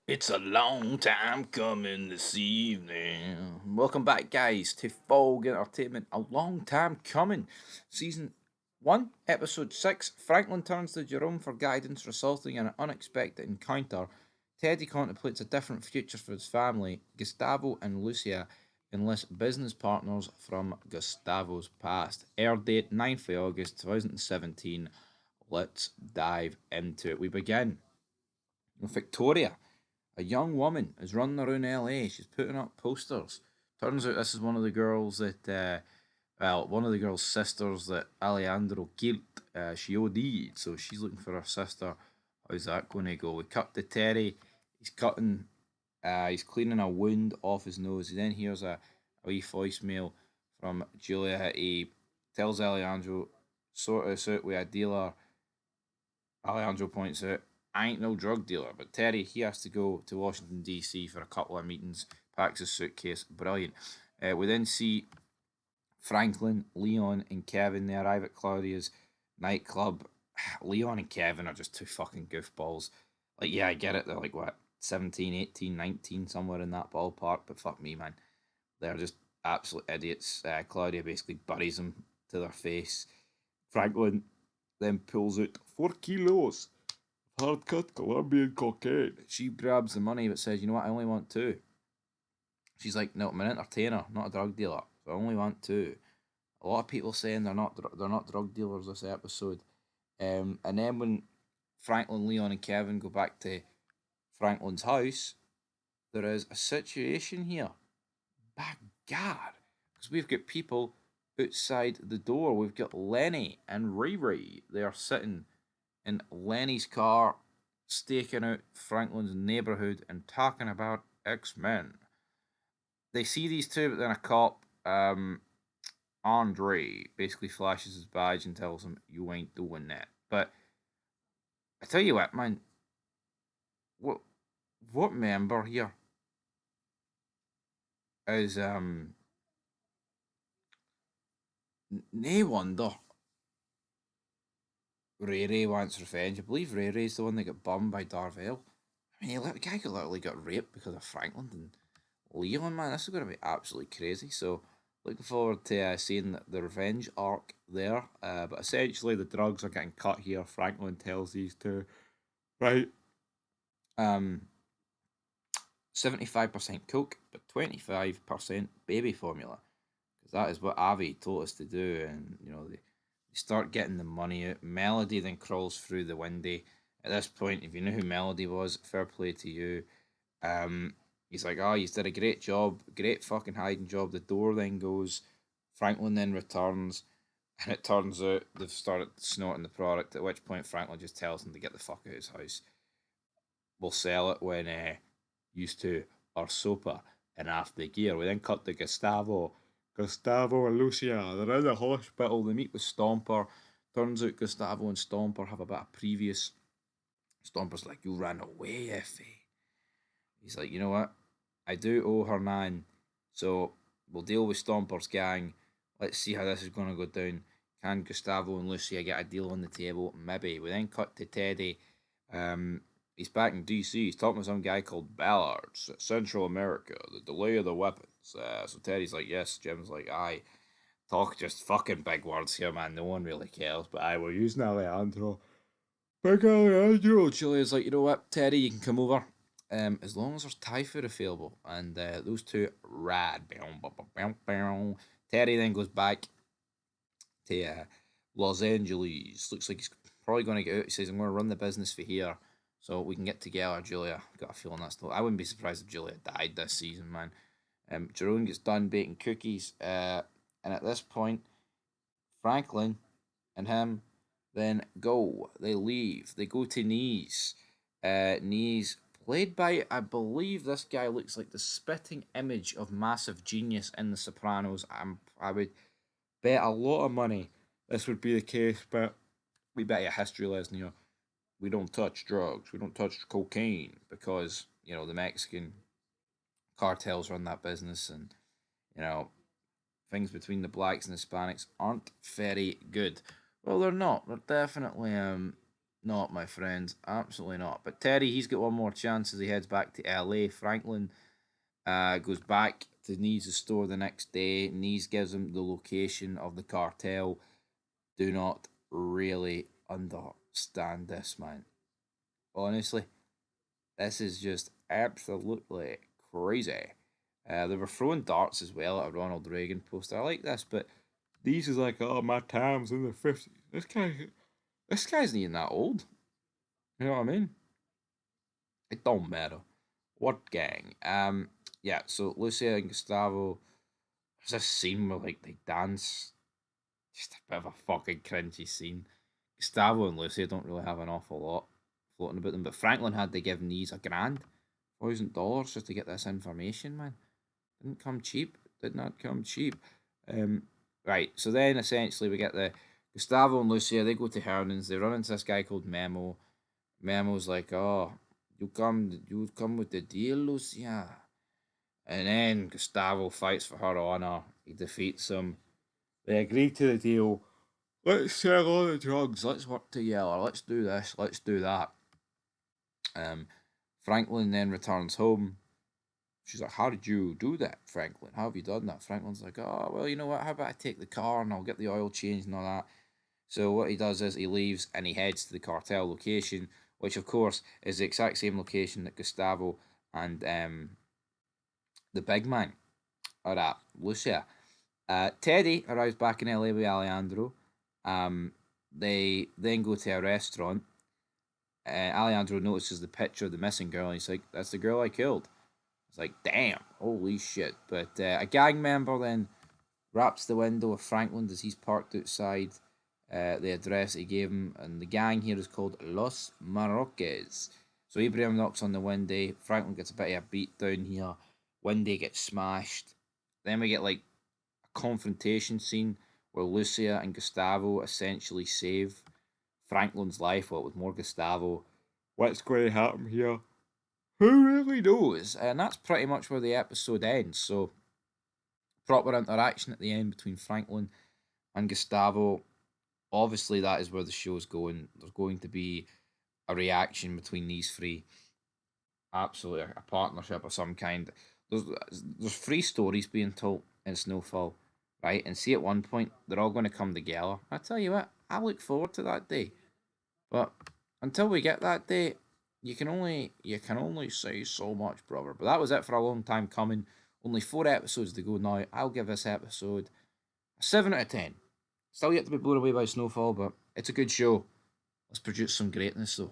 It's a long time coming this evening. Welcome back, guys, to Fog Entertainment. A long time coming. Season 1, Episode 6. Franklin turns to Jerome for guidance, resulting in an unexpected encounter. Teddy contemplates a different future for his family. Gustavo and Lucia enlist business partners from Gustavo's past. Air date 9th of August 2017. Let's dive into it. We begin with Victoria. A young woman is running around LA. She's putting up posters. Turns out this is one of the girls that, one of the girl's sisters that Alejandro killed. She OD'd, so she's looking for her sister. How's that going to go? We cut to Terry. He's cleaning a wound off his nose. He then hears a wee voicemail from Julia. He tells Alejandro, sort us out with a dealer. Alejandro points out, I ain't no drug dealer, but Terry, he has to go to Washington, D.C. for a couple of meetings, packs his suitcase. Brilliant. We then see Franklin, Leon, and Kevin. They arrive at Claudia's nightclub. Leon and Kevin are just two fucking goofballs. Like, yeah, I get it. They're like, what, 17, 18, 19, somewhere in that ballpark, but fuck me, man. They're just absolute idiots. Claudia basically buries them to their face. Franklin then pulls out 4 kilos hard cut Colombian cocaine. She grabs the money but says, you know what, I only want two. She's like, no, I'm an entertainer, not a drug dealer. So I only want two. A lot of people saying they're not drug dealers this episode. And then when Franklin, Leon, and Kevin go back to Franklin's house, there is a situation here. By God. Because we've got people outside the door. We've got Lenny and Riri. They are sitting in Lenny's car, staking out Franklin's neighborhood and talking about X-Men. They see these two, but then a cop, Andre, basically flashes his badge and tells him, "You ain't doing that." But I tell you what, man, what member here is no wonder Ray Ray wants revenge. I believe Ray Ray's the one that got bummed by Darvell. I mean, the guy literally got raped because of Franklin and Leon, man. This is going to be absolutely crazy. So, looking forward to seeing the revenge arc there. But essentially, the drugs are getting cut here. Franklin tells these two, right, um, 75% Coke, but 25% baby formula. Because that is what Avi told us to do. And, they start getting the money out. Melody then crawls through the window. At this point, if you knew who Melody was, fair play to you. He's like, oh, you did a great job, great fucking hiding job. The door then goes. Franklin then returns, and it turns out they've started snorting the product. At which point, Franklin just tells them to get the fuck out of his house. We'll sell it when used to our sopa and half the gear. We then cut to Gustavo. Gustavo and Lucia, they're in the hospital. They meet with Stomper. Turns out Gustavo and Stomper have a bit of previous. Stomper's like, you ran away, Effie. He's like, you know what? I do owe her nine, so we'll deal with Stomper's gang. Let's see how this is going to go down. Can Gustavo and Lucia get a deal on the table? Maybe. We then cut to Teddy. He's back in DC. He's talking to some guy called Ballard, Central America, the delay of the weapons. So Teddy's like, yes. Jim's like, aye. Talk just fucking big words here, man. No one really cares. But I we're using Alejandro. Big Alejandro. Julia's like, you know what, Teddy, you can come over. As long as there's Thai food available. And those two rad. Teddy then goes back to Los Angeles. Looks like he's probably going to get out. He says, I'm going to run the business for here so we can get together, Julia. Got a feeling that's still. I wouldn't be surprised if Julia died this season, man. Jerome gets done baking cookies. And at this point, Franklin and him then go. They leave. They go to Knees. Knees, played by, I believe this guy looks like the spitting image of massive genius in The Sopranos. I would bet a lot of money this would be the case, but we bet you a history lesson here. We don't touch drugs. We don't touch cocaine because, the Mexican cartels run that business and, you know, things between the blacks and Hispanics aren't very good. Well, they're not. They're definitely Not, my friends. Absolutely not. But Terry, he's got one more chance as he heads back to LA. Franklin goes back to Nees' store the next day. Nees gives him the location of the cartel. Do not really understand this, man. Honestly, this is just absolutely crazy. They were throwing darts as well at a Ronald Reagan poster. I like this, but these is like, oh, my time's in the 50s. This guy's not even that old. You know what I mean? It don't matter. What gang? Yeah. So Lucia and Gustavo. There's a scene where like they dance. Just a bit of a fucking cringy scene. Gustavo and Lucia don't really have an awful lot floating about them, but Franklin had to give Nees $1,000 just to get this information, man. Didn't come cheap. Did not come cheap. Um, right. So then essentially we get the Gustavo and Lucia. They go to Hernan's. They run into this guy called Memo. Memo's like, "Oh, you come with the deal, Lucia." And then Gustavo fights for her honor. He defeats him. They agree to the deal. Let's sell all the drugs. Let's work together. Let's do this. Let's do that. Um, Franklin then returns home. She's like, "How did you do that, Franklin? How have you done that?" Franklin's like, "Oh, well, you know what? How about I take the car and I'll get the oil changed and all that." So what he does is he leaves and he heads to the cartel location, which of course is the exact same location that Gustavo and the big man are at, Lucia. Teddy arrives back in LA with Alejandro. They then go to a restaurant. Alejandro notices the picture of the missing girl and he's like, "That's the girl I killed." It's like, damn, holy shit. But a gang member then wraps the window of Franklin as he's parked outside the address he gave him. And the gang here is called Los Marroques. So Abraham knocks on the window. Franklin gets a bit of a beat down here. Window gets smashed. Then we get like a confrontation scene where Lucia and Gustavo essentially save Franklin's life. Well, with more Gustavo. What's going to happen here? Who really knows? And that's pretty much where the episode ends. So, proper interaction at the end between Franklin and Gustavo. Obviously, that is where the show's going. There's going to be a reaction between these three. Absolutely, a partnership of some kind. There's there's three stories being told in Snowfall, right? And see, at one point, they're all going to come together. I tell you what, I look forward to that day. But until we get that day, you can only say so much, brother. But that was it for a long time coming. Only 4 episodes to go now. I'll give this episode a 7 out of 10. Still yet to be blown away by Snowfall, but it's a good show. Let's produce some greatness though.